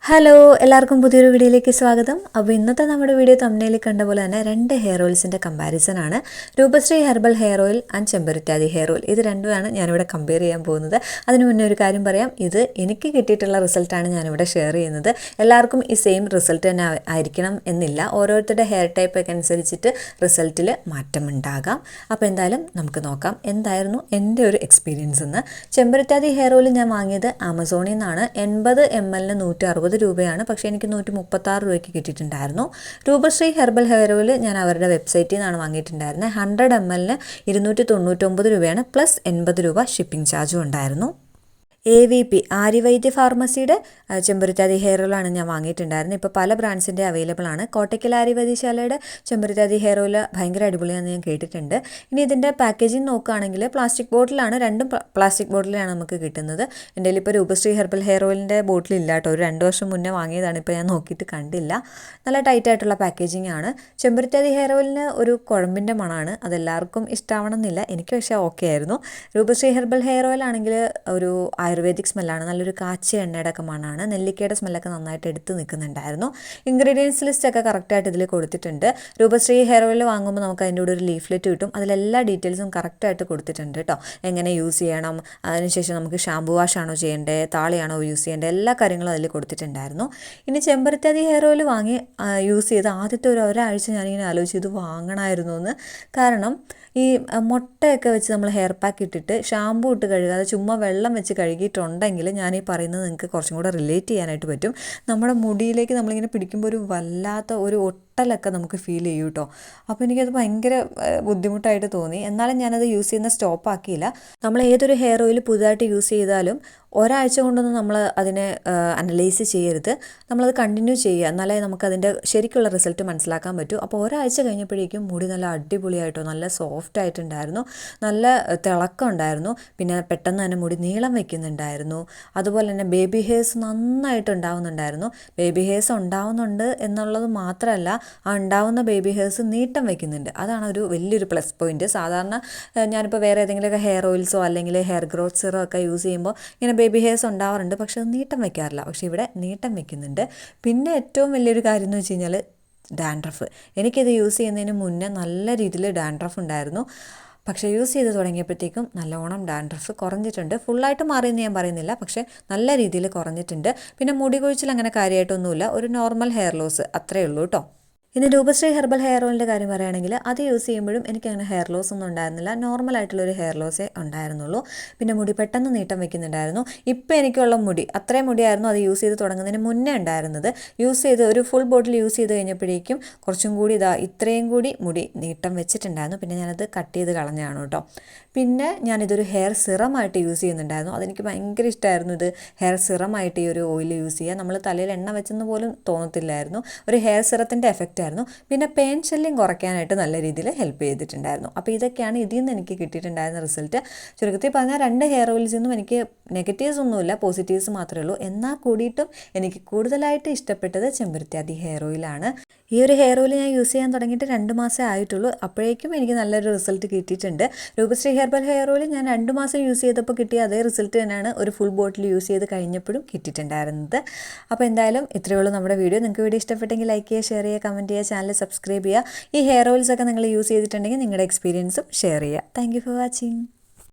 Hello എല്ലാവർക്കും പുതിയൊരു വീഡിയോയിലേക്ക് സ്വാഗതം. അപ്പോൾ ഇന്നത്തെ നമ്മുടെ വീഡിയോ തംബ്നെയിലിൽ കണ്ട പോലെ തന്നെ രണ്ട് ഹെയർ ഓയിൽസിൻ്റെ കമ്പാരിസൺ ആണ്. Roopasree herbal hair oil and ചെമ്പരുത്താതി ഹെയർ ഓയിൽ, ഇത് രണ്ടുമാണ് ഞാനിവിടെ കമ്പയർ ചെയ്യാൻ പോകുന്നത്. അതിന് മുന്നേ ഒരു കാര്യം പറയാം, ഇത് എനിക്ക് കിട്ടിയിട്ടുള്ള റിസൾട്ടാണ് ഞാനിവിടെ ഷെയർ ചെയ്യുന്നത്. എല്ലാവർക്കും ഈ സെയിം റിസൾട്ട് തന്നെ ആയിരിക്കണം എന്നില്ല, ഓരോരുത്തരുടെ ഹെയർ ടൈപ്പൊക്കെ അനുസരിച്ചിട്ട് റിസൾട്ടിൽ മാറ്റമുണ്ടാകാം. അപ്പോൾ എന്തായാലും നമുക്ക് നോക്കാം എന്തായിരുന്നു എൻ്റെ ഒരു എക്സ്പീരിയൻസ് എന്ന്. ചെമ്പരുത്താതി ഹെയർ ഓയിൽ ഞാൻ വാങ്ങിയത് ആമസോണിൽ നിന്നാണ്. 80 ml 160 രൂപയാണ്, പക്ഷേ എനിക്ക് 136 രൂപയ്ക്ക് കിട്ടിയിട്ടുണ്ടായിരുന്നു. രൂപശ്രീ ഹെർബൽ ഹെയർ ഓയിൽ ഞാൻ അവരുടെ വെബ്സൈറ്റിൽ നിന്നാണ് വാങ്ങിയിട്ടുണ്ടായിരുന്നത്. 100 ml 299 രൂപയാണ്, പ്ലസ് 80 രൂപ ഷിപ്പിംഗ് ചാർജും ഉണ്ടായിരുന്നു. AVP ആര്യവൈദ്യ ഫാർമസിയുടെ ചെമ്പരുത്താതി ഹെയർ ഓയിലാണ് ഞാൻ വാങ്ങിയിട്ടുണ്ടായിരുന്നത്. ഇപ്പോൾ പല ബ്രാൻഡ്സിൻ്റെ അവൈലബിൾ ആണ്. കോട്ടയ്ക്കൽ ആര്യവൈദ്യശാലയുടെ ചെമ്പരുത്താതി ഹെയർ ഓയിൽ ഭയങ്കര അടിപൊളിയാണെന്ന് ഞാൻ കേട്ടിട്ടുണ്ട്. ഇനി ഇതിൻ്റെ പാക്കേജിങ് നോക്കുകയാണെങ്കിൽ പ്ലാസ്റ്റിക് ബോട്ടിലാണ്, രണ്ടും പ്ലാസ്റ്റിക് ബോട്ടിലാണ് നമുക്ക് കിട്ടുന്നത്. എൻ്റെ കയ്യിൽ ഇപ്പോൾ രൂപശ്രീ ഹെർബൽ ഹെയർ ഓയിലിൻ്റെ ബോട്ടിലില്ല കേട്ടോ, ഒരു 2 വർഷം മുന്നേ വാങ്ങിയതാണ്, ഇപ്പോൾ ഞാൻ നോക്കിയിട്ട് കണ്ടില്ല. നല്ല ടൈറ്റായിട്ടുള്ള പാക്കേജിങ് ആണ്. ചെമ്പരുത്താതി ഹെയർ ഓയിലിന് ഒരു കുഴമ്പിൻ്റെ മണമാണ്, അതെല്ലാവർക്കും ഇഷ്ടമാവണമെന്നില്ല, എനിക്ക് പക്ഷേ ഓക്കെ ആയിരുന്നു. രൂപശ്രീ ഹെർബൽ ഹെയർ ഓയിൽ ആണെങ്കിൽ ഒരു ആയുർവേദിക് സ്മെല്ലാണ്, നല്ലൊരു കാച്ചിയ എണ്ണയുടെ ഒക്കെ മണമാണ്. നെല്ലിക്കയുടെ സ്മെല്ലൊക്കെ നന്നായിട്ട് എടുത്ത് നിൽക്കുന്നുണ്ടായിരുന്നു. ഇൻഗ്രീഡിയൻസ് ലിസ്റ്റൊക്കെ കറക്റ്റായിട്ട് ഇതിൽ കൊടുത്തിട്ടുണ്ട്. രൂപശ്രീ ഹെയർ ഓയിൽ വാങ്ങുമ്പോൾ നമുക്ക് അതിൻ്റെ കൂടെ ഒരു ലീഫ്ലെറ്റ് കിട്ടും, അതിലെല്ലാ ഡീറ്റെയിൽസും കറക്റ്റായിട്ട് കൊടുത്തിട്ടുണ്ട് കേട്ടോ. എങ്ങനെ യൂസ് ചെയ്യണം, അതിനുശേഷം നമുക്ക് ഷാമ്പു വാഷാണോ ചെയ്യേണ്ടത്, താളിയാണോ യൂസ് ചെയ്യേണ്ടത്, എല്ലാ കാര്യങ്ങളും അതിൽ കൊടുത്തിട്ടുണ്ടായിരുന്നു. ഇനി ചെമ്പരുത്താതി ഹെയർ ഓയിൽ വാങ്ങി യൂസ് ചെയ്ത് ആദ്യത്തെ ഒരാഴ്ച ഞാനിങ്ങനെ ആലോചിച്ച് ഇത് വാങ്ങണമായിരുന്നു എന്ന്. കാരണം ഈ മുട്ടയൊക്കെ വെച്ച് നമ്മൾ ഹെയർ പാക്ക് ഇട്ടിട്ട് ഷാമ്പൂ ഇട്ട് കഴുകാതെ ചുമ്മാ വെള്ളം വെച്ച് കഴുകിയിട്ടുണ്ടെങ്കിൽ ഞാൻ ഈ പറയുന്നത് നിങ്ങൾക്ക് കുറച്ചും കൂടെ റിലേറ്റ് ചെയ്യാനായിട്ട് പറ്റും. നമ്മുടെ മുടിയിലേക്ക് നമ്മളിങ്ങനെ പിടിക്കുമ്പോൾ ഒരു വല്ലാത്ത ഒരു ഒട്ടലൊക്കെ നമുക്ക് ഫീൽ ചെയ്യും കേട്ടോ. അപ്പോൾ എനിക്കത് ഭയങ്കര ബുദ്ധിമുട്ടായിട്ട് തോന്നി. എന്നാലും ഞാനത് യൂസ് ചെയ്യുന്ന സ്റ്റോപ്പ് ആക്കിയില്ല. നമ്മൾ ഏതൊരു ഹെയർ ഓയിൽ പുതുതായിട്ട് യൂസ് ചെയ്താലും ഒരാഴ്ച കൊണ്ടൊന്നും നമ്മൾ അതിനെ അനലൈസ് ചെയ്യരുത്, നമ്മളത് കണ്ടിന്യൂ ചെയ്യുക, എന്നാലേ നമുക്കതിൻ്റെ ശരിക്കുള്ള റിസൾട്ട് മനസ്സിലാക്കാൻ പറ്റൂ. അപ്പോൾ ഒരാഴ്ച കഴിഞ്ഞപ്പോഴേക്കും മുടി നല്ല അടിപൊളിയായിട്ടോ, നല്ല സോഫ്റ്റ് ആയിട്ടുണ്ടായിരുന്നു, നല്ല തിളക്കം ഉണ്ടായിരുന്നു. പിന്നെ പെട്ടെന്ന് തന്നെ മുടി നീളം വയ്ക്കുന്നുണ്ടായിരുന്നു. അതുപോലെ തന്നെ ബേബി ഹെയർസ് നന്നായിട്ട് ഉണ്ടാവുന്നുണ്ടായിരുന്നു. ബേബി ഹെയർസ് ഉണ്ടാവുന്നുണ്ട് എന്നുള്ളത് മാത്രമല്ല, ആ ഉണ്ടാവുന്ന ബേബി ഹെയർസ് നീട്ടം വയ്ക്കുന്നുണ്ട്. അതാണ് ഒരു വലിയൊരു പ്ലസ് പോയിൻറ്റ്. സാധാരണ ഞാനിപ്പോൾ വേറെ ഏതെങ്കിലുമൊക്കെ ഹെയർ ഓയിൽസോ അല്ലെങ്കിൽ ഹെയർ ഗ്രോത്ത് സിറോ ഒക്കെ യൂസ് ചെയ്യുമ്പോൾ ഇങ്ങനെ ബേബി ഹെയർസ് ഉണ്ടാവാറുണ്ട്, പക്ഷെ അത് നീട്ടം വയ്ക്കാറില്ല. പക്ഷേ ഇവിടെ നീട്ടം വയ്ക്കുന്നുണ്ട്. പിന്നെ ഏറ്റവും വലിയൊരു കാര്യം എന്ന് വെച്ച് കഴിഞ്ഞാൽ ഡാൻഡ്രഫ്. എനിക്കിത് യൂസ് ചെയ്യുന്നതിന് മുന്നേ നല്ല രീതിയിൽ ഡാൻഡ്രഫ് ഉണ്ടായിരുന്നു. പക്ഷേ യൂസ് ചെയ്ത് തുടങ്ങിയപ്പോഴത്തേക്കും നല്ലോണം ഡാൻഡ്രഫ് കുറഞ്ഞിട്ടുണ്ട്. ഫുള്ളായിട്ട് മാറിയെന്ന് ഞാൻ പറയുന്നില്ല, പക്ഷേ നല്ല രീതിയിൽ കുറഞ്ഞിട്ടുണ്ട്. പിന്നെ മുടി കൊഴിച്ചിൽ അങ്ങനെ കാര്യമായിട്ടൊന്നുമില്ല, ഒരു നോർമൽ ഹെയർ ലോസ് അത്രയേ ഉള്ളൂ കേട്ടോ. ഇനി രൂപശ്രീ ഹെർബൽ ഹെയർ ഓയിലിൻ്റെ കാര്യം പറയുകയാണെങ്കിൽ അത് യൂസ് ചെയ്യുമ്പോഴും എനിക്കങ്ങനെ ഹെയർ ലോസ് ഒന്നും ഉണ്ടായിരുന്നില്ല, നോർമലായിട്ടുള്ളൊരു ഹെയർ ലോസേ ഉണ്ടായിരുന്നുള്ളൂ. പിന്നെ മുടി പെട്ടെന്ന് നീട്ടം വയ്ക്കുന്നുണ്ടായിരുന്നു. ഇപ്പോൾ എനിക്കുള്ള മുടി അത്രയും മുടിയായിരുന്നു അത് യൂസ് ചെയ്ത് തുടങ്ങുന്നതിന് മുന്നേ ഉണ്ടായിരുന്നത്. യൂസ് ചെയ്ത് ഒരു ഫുൾ ബോട്ടിൽ യൂസ് ചെയ്ത് കഴിഞ്ഞപ്പോഴേക്കും കുറച്ചും കൂടി ഇത്രയും കൂടി മുടി നീട്ടം വെച്ചിട്ടുണ്ടായിരുന്നു. പിന്നെ ഞാനത് കട്ട് ചെയ്ത് കളഞ്ഞാണ് കേട്ടോ. പിന്നെ ഞാനിതൊരു ഹെയർ സിറമായിട്ട് യൂസ് ചെയ്യുന്നുണ്ടായിരുന്നു. അതെനിക്ക് ഭയങ്കര ഇഷ്ടമായിരുന്നു, ഇത് ഹെയർ സിറമായിട്ട് ഈ ഒരു ഓയിൽ യൂസ് ചെയ്യുക. നമ്മൾ തലയിൽ എണ്ണ വെച്ചെന്ന് പോലും തോന്നത്തില്ലായിരുന്നു, ഒരു ഹെയർ സിറത്തിൻ്റെ എഫക്റ്റ് ആയിരുന്നു. പിന്നെ പെയിൻ ഷെല്ലിങ് കുറയ്ക്കാനായിട്ട് നല്ല രീതിയിൽ ഹെൽപ്പ് ചെയ്തിട്ടുണ്ടായിരുന്നു. അപ്പോൾ ഇതൊക്കെയാണ് ഇതിൽ നിന്ന് എനിക്ക് കിട്ടിയിട്ടുണ്ടായിരുന്ന റിസൾട്ട്. ചുരുക്കത്തിൽ പറഞ്ഞാൽ 2 ഹെയർ ഓയിൽസിൽ നിന്നും എനിക്ക് നെഗറ്റീവ്സ് ഒന്നുമില്ല, പോസിറ്റീവ്സ് മാത്രമേ ഉള്ളൂ. എന്നാൽ കൂടിയിട്ടും എനിക്ക് കൂടുതലായിട്ട് ഇഷ്ടപ്പെട്ടത് ചെമ്പരുത്താതി ഹെയർ ഓയിലാണ്. ഈ ഒരു ഹെയർ ഓയിൽ ഞാൻ യൂസ് ചെയ്യാൻ തുടങ്ങിയിട്ട് 2 മാസമേ ആയിട്ടുള്ളൂ. അപ്പോഴേക്കും എനിക്ക് നല്ലൊരു റിസൾട്ട് കിട്ടിയിട്ടുണ്ട്. രൂപശ്രീ ഹെർബൽ ഹെയർ ഓയിൽ ഞാൻ 2 മാസം യൂസ് ചെയ്തപ്പോൾ കിട്ടിയ അതേ റിസൾട്ട് തന്നെയാണ് ഒരു ഫുൾ ബോട്ടിൽ യൂസ് ചെയ്ത് കഴിഞ്ഞപ്പോഴും കിട്ടിയിട്ടുണ്ടായിരുന്നത്. അപ്പോൾ എന്തായാലും ഇത്രയേ ഉള്ളൂ നമ്മുടെ വീഡിയോ. നിങ്ങൾക്ക് വീഡിയോ ഇഷ്ടപ്പെട്ടെങ്കിൽ ലൈക്ക് ചെയ്യുക, ഷെയർ ചെയ്യുക, കമൻറ്റ് ചെയ്യുക, ചാനൽ സബ്സ്ക്രൈബ് ചെയ്യുക. ഈ ഹെയർ ഓയിൽസ് ഒക്കെ നിങ്ങൾ യൂസ് ചെയ്തിട്ടുണ്ടെങ്കിൽ നിങ്ങളുടെ എക്സ്പീരിയൻസും ഷെയർ ചെയ്യുക. Thank you for watching.